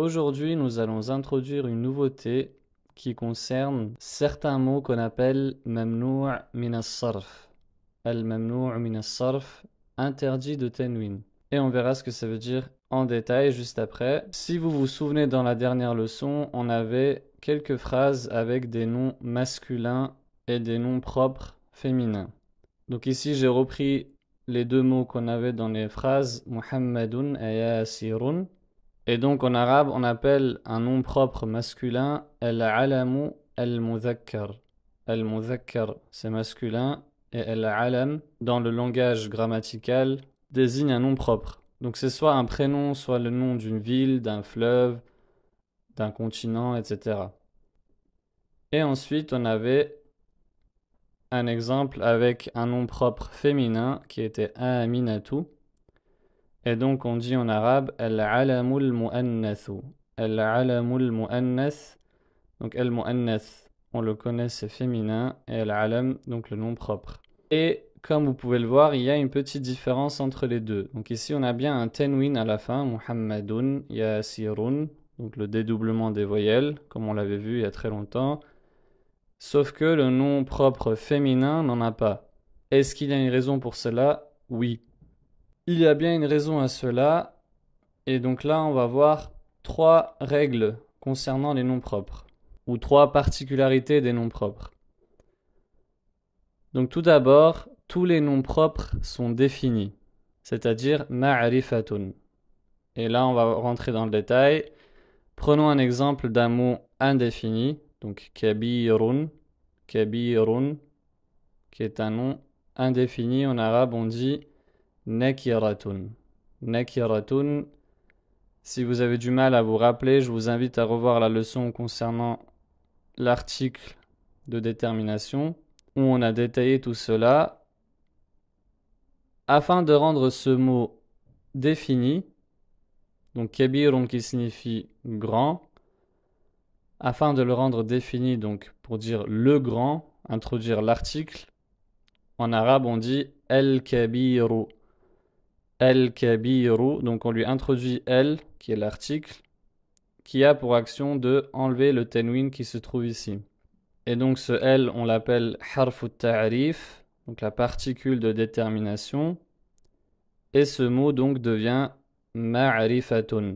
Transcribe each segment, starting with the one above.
Aujourd'hui, nous allons introduire une nouveauté qui concerne certains mots qu'on appelle mamnou' min as-sarf. Al-mamnou' min as-sarf, interdit de tanwin. Et on verra ce que ça veut dire en détail juste après. Si vous vous souvenez, dans la dernière leçon, on avait quelques phrases avec des noms masculins et des noms propres féminins. Donc ici, j'ai repris les deux mots qu'on avait dans les phrases Muhammadun et Yasirun. Et donc en arabe, on appelle un nom propre masculin al-alamu al-mudhakkar. Al-mudhakkar, c'est masculin, et al-alam, dans le langage grammatical, désigne un nom propre. Donc c'est soit un prénom, soit le nom d'une ville, d'un fleuve, d'un continent, etc. Et ensuite, on avait un exemple avec un nom propre féminin qui était Aminatu. Et donc on dit en arabe al-alamul mu'annathu. Al-alamul mu'annath. Donc al-mu'annath, on le connaît, c'est féminin, et al-alam, donc le nom propre. Et comme vous pouvez le voir, il y a une petite différence entre les deux. Donc ici on a bien un tanwin à la fin, Muhammadun, Yasirun, donc le dédoublement des voyelles, comme on l'avait vu il y a très longtemps. Sauf que le nom propre féminin n'en a pas. Est-ce qu'il y a une raison pour cela? Oui. Il y a bien une raison à cela, et donc là on va voir trois règles concernant les noms propres, ou trois particularités des noms propres. Donc tout d'abord, tous les noms propres sont définis, c'est-à-dire ma'rifatun. Et là on va rentrer dans le détail. Prenons un exemple d'un mot indéfini, donc kabirun, kabirun, qui est un nom indéfini. En arabe on dit nakiratun. Nakiratun. Si vous avez du mal à vous rappeler, je vous invite à revoir la leçon concernant l'article de détermination où on a détaillé tout cela. Afin de rendre ce mot défini, donc kabirun qui signifie grand, afin de le rendre défini, donc pour dire le grand, introduire l'article, en arabe on dit el-kabiru. El-kabiru, donc on lui introduit el, qui est l'article, qui a pour action de enlever le tanwin qui se trouve ici. Et donc ce el, on l'appelle harfu ta'rif, donc la particule de détermination. Et ce mot donc devient ma'rifatun.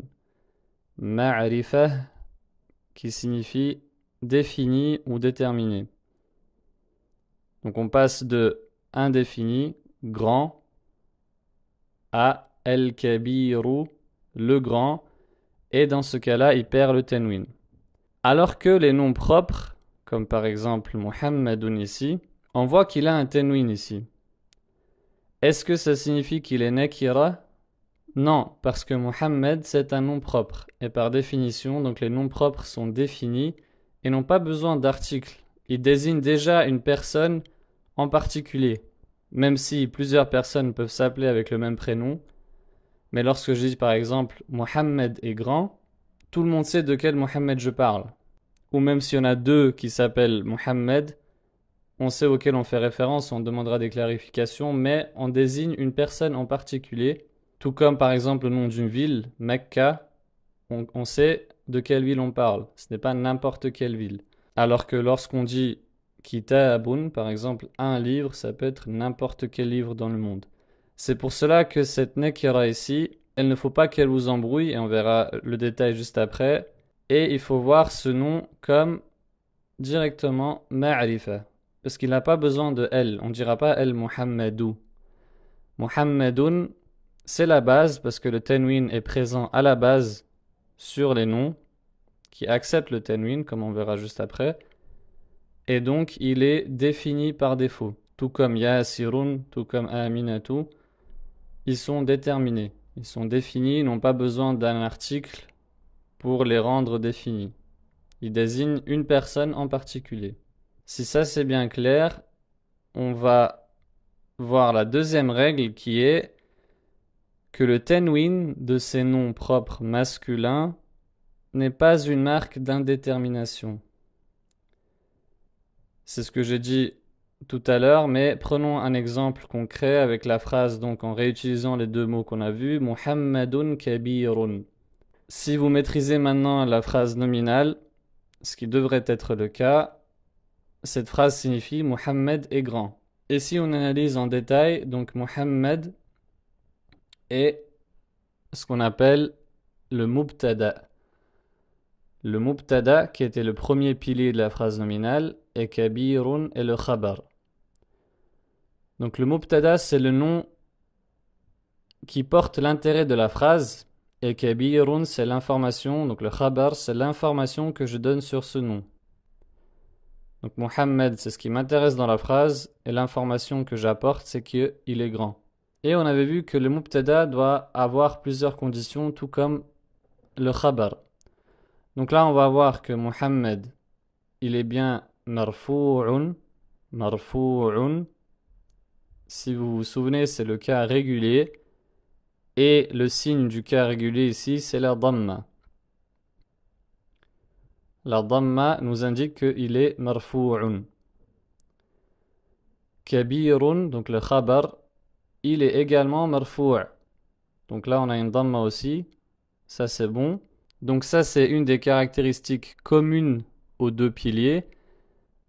Ma'rifah, qui signifie défini ou déterminé. Donc on passe de indéfini, grand, à el-kabiru, le grand, et dans ce cas-là, il perd le tanwin. Alors que les noms propres, comme par exemple Muhammadun ici, on voit qu'il a un tanwin ici. Est-ce que ça signifie qu'il est nakira? Non, parce que Muhammad, c'est un nom propre. Et par définition, donc les noms propres sont définis et n'ont pas besoin d'article. Ils désignent déjà une personne en particulier. Même si plusieurs personnes peuvent s'appeler avec le même prénom. Mais lorsque je dis par exemple Muhammad est grand, tout le monde sait de quel Muhammad je parle. Ou même s'il y en a deux qui s'appellent Muhammad, on sait auquel on fait référence, on demandera des clarifications, mais on désigne une personne en particulier. Tout comme par exemple le nom d'une ville, Mecca, on sait de quelle ville on parle. Ce n'est pas n'importe quelle ville. Alors que lorsqu'on dit Kitabun, par exemple, un livre, ça peut être n'importe quel livre dans le monde. C'est pour cela que cette nekira ici, il ne faut pas qu'elle vous embrouille, et on verra le détail juste après. Et il faut voir ce nom comme directement ma'rifa. Parce qu'il n'a pas besoin de elle. On ne dira pas el Muhammadou. Muhammadun, c'est la base parce que le tanwin est présent à la base sur les noms qui acceptent le tanwin, comme on verra juste après. Et donc, il est défini par défaut. Tout comme Yasirun, tout comme Aminatu, ils sont déterminés. Ils sont définis, ils n'ont pas besoin d'un article pour les rendre définis. Ils désignent une personne en particulier. Si ça c'est bien clair, on va voir la deuxième règle qui est que le tanwin de ces noms propres masculins n'est pas une marque d'indétermination. C'est ce que j'ai dit tout à l'heure, mais prenons un exemple concret avec la phrase, donc en réutilisant les deux mots qu'on a vus, Muhammadun kabirun. Si vous maîtrisez maintenant la phrase nominale, ce qui devrait être le cas, cette phrase signifie Mohammed est grand. Et si on analyse en détail, donc Mohammed est ce qu'on appelle le mubtada. Le mubtada, qui était le premier pilier de la phrase nominale, et kabirun est le khabar. Donc le mubtada, c'est le nom qui porte l'intérêt de la phrase, et kabirun, c'est l'information, donc le khabar, c'est l'information que je donne sur ce nom. Donc Mohammed, c'est ce qui m'intéresse dans la phrase, et l'information que j'apporte, c'est qu'il est grand. Et on avait vu que le mubtada doit avoir plusieurs conditions, tout comme le khabar. Donc là, on va voir que Mohammed, il est bien marfou'un. Marfou'un. Si vous vous souvenez, c'est le cas régulier. Et le signe du cas régulier ici, c'est la dhamma. La dhamma nous indique qu'il est marfou'un. Kabirun, donc le khabar, il est également marfou'. Donc là, on a une dhamma aussi. Ça, c'est bon. Donc ça, c'est une des caractéristiques communes aux deux piliers.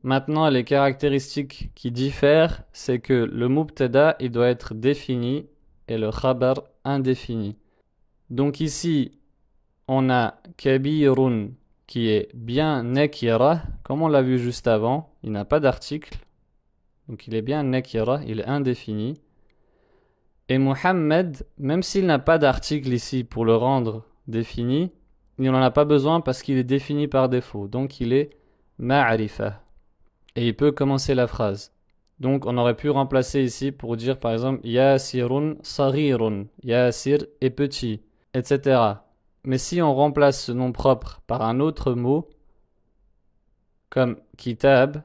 Maintenant, les caractéristiques qui diffèrent, c'est que le mubtada, il doit être défini et le khabar indéfini. Donc ici, on a kabirun qui est bien nakira, comme on l'a vu juste avant. Il n'a pas d'article. Donc il est bien nakira, il est indéfini. Et Mohammed, même s'il n'a pas d'article ici pour le rendre défini, il n'en a pas besoin parce qu'il est défini par défaut. Donc il est ma'arifa. Et il peut commencer la phrase. Donc on aurait pu remplacer ici pour dire par exemple Yasirun sarirun. Yasir est petit, etc. Mais si on remplace ce nom propre par un autre mot, comme kitab,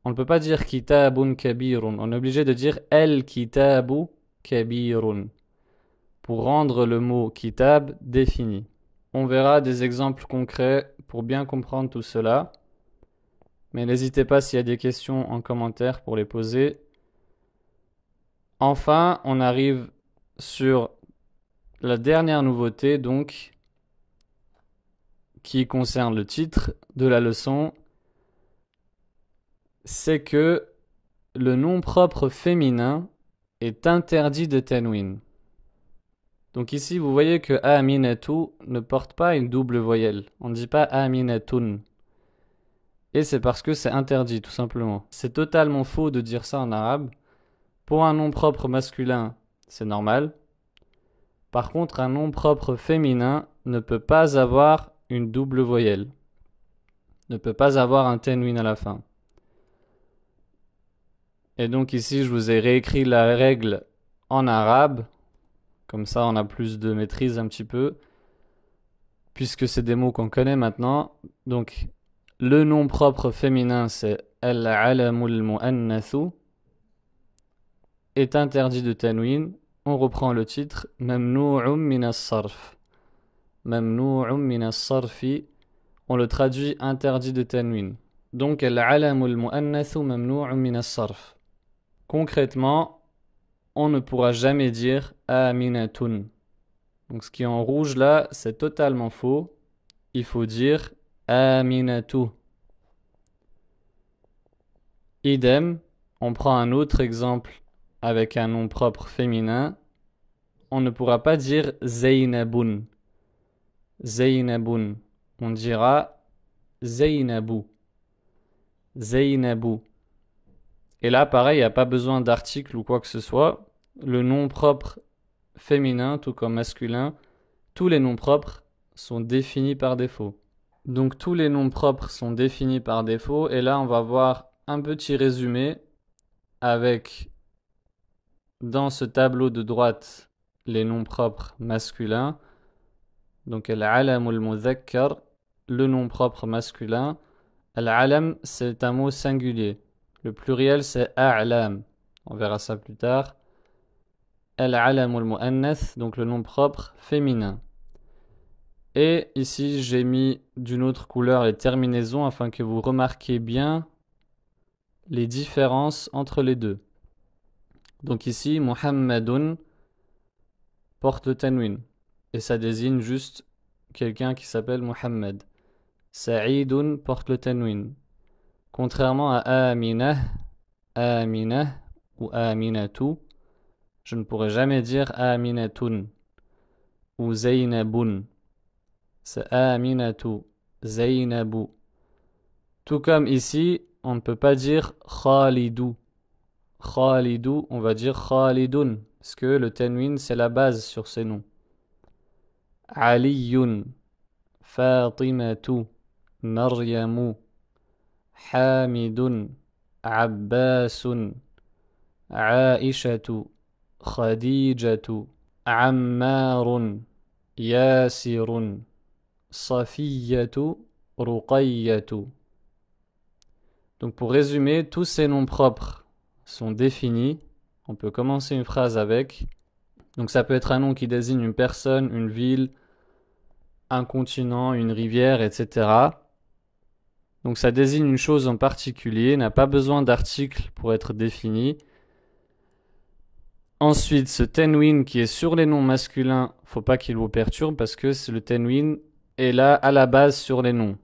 on ne peut pas dire kitabun kabirun. On est obligé de dire el kitabu kabirun pour rendre le mot kitab défini. On verra des exemples concrets pour bien comprendre tout cela. Mais n'hésitez pas s'il y a des questions en commentaire pour les poser. Enfin, on arrive sur la dernière nouveauté, donc, qui concerne le titre de la leçon. C'est que le nom propre féminin est interdit de tanwin. Donc ici, vous voyez que aminatu ne porte pas une double voyelle. On ne dit pas aminatun. Et c'est parce que c'est interdit, tout simplement. C'est totalement faux de dire ça en arabe. Pour un nom propre masculin, c'est normal. Par contre, un nom propre féminin ne peut pas avoir une double voyelle. Ne peut pas avoir un tanwin à la fin. Et donc ici, je vous ai réécrit la règle en arabe. Comme ça, on a plus de maîtrise un petit peu. Puisque c'est des mots qu'on connaît maintenant. Donc, le nom propre féminin, c'est al-alamul mu'annathu, est interdit de tanwin. On reprend le titre. Mamnu'un min as-sarf. Mamnu'un min as-sarfi. On le traduit interdit de tanwin. Donc, al-alamul mu'annathu mamnu'un min as-sarf. Concrètement, on ne pourra jamais dire aminatun. Donc, ce qui est en rouge là, c'est totalement faux. Il faut dire aminatu. Idem, on prend un autre exemple avec un nom propre féminin. On ne pourra pas dire Zainabun. Zainabun. On dira Zainabu. Zainabu. Et là, pareil, il n'y a pas besoin d'article ou quoi que ce soit. Le nom propre féminin, tout comme masculin, tous les noms propres sont définis par défaut. Donc tous les noms propres sont définis par défaut. Et là, on va voir un petit résumé avec, dans ce tableau de droite, les noms propres masculins. Donc al-alam al-mudhakkar, le nom propre masculin. Al-alam, c'est un mot singulier. Le pluriel, c'est a'lam. On verra ça plus tard. Al-alam al-mu'annath, donc le nom propre féminin. Et ici, j'ai mis d'une autre couleur les terminaisons afin que vous remarquiez bien les différences entre les deux. Donc ici, Muhammadun porte le tanwin. Et ça désigne juste quelqu'un qui s'appelle Muhammad. Sa'idun porte le tanwin. Contrairement à Aminah, Aminah ou Aminatu, je ne pourrais jamais dire Aminatun ou Zaynabun. C'est Aminatu, Zaynabu. Tout comme ici, on ne peut pas dire Khalidou. Khalidou, on va dire Khalidun, parce que le tanwin c'est la base sur ces noms. Aliyun, Fatimatu, Maryamu, Hamidun, Abbasun, Aishatu, Khadijatu, Ammarun, Yasirun, Safiyatu, Ruqayyatu. Donc pour résumer, tous ces noms propres sont définis. On peut commencer une phrase avec. Donc ça peut être un nom qui désigne une personne, une ville, un continent, une rivière, etc. Donc ça désigne une chose en particulier, n'a pas besoin d'article pour être défini. Ensuite, ce tenwin qui est sur les noms masculins, faut pas qu'il vous perturbe parce que le tenwin est là à la base sur les noms.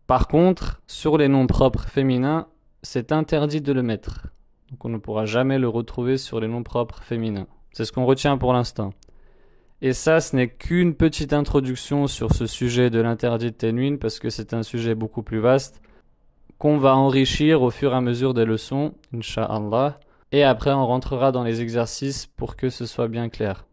Par contre, sur les noms propres féminins, c'est interdit de le mettre. Donc on ne pourra jamais le retrouver sur les noms propres féminins. C'est ce qu'on retient pour l'instant. Et ça, ce n'est qu'une petite introduction sur ce sujet de l'interdit de tenwin parce que c'est un sujet beaucoup plus vaste qu'on va enrichir au fur et à mesure des leçons, Inch'Allah. Et après, on rentrera dans les exercices pour que ce soit bien clair.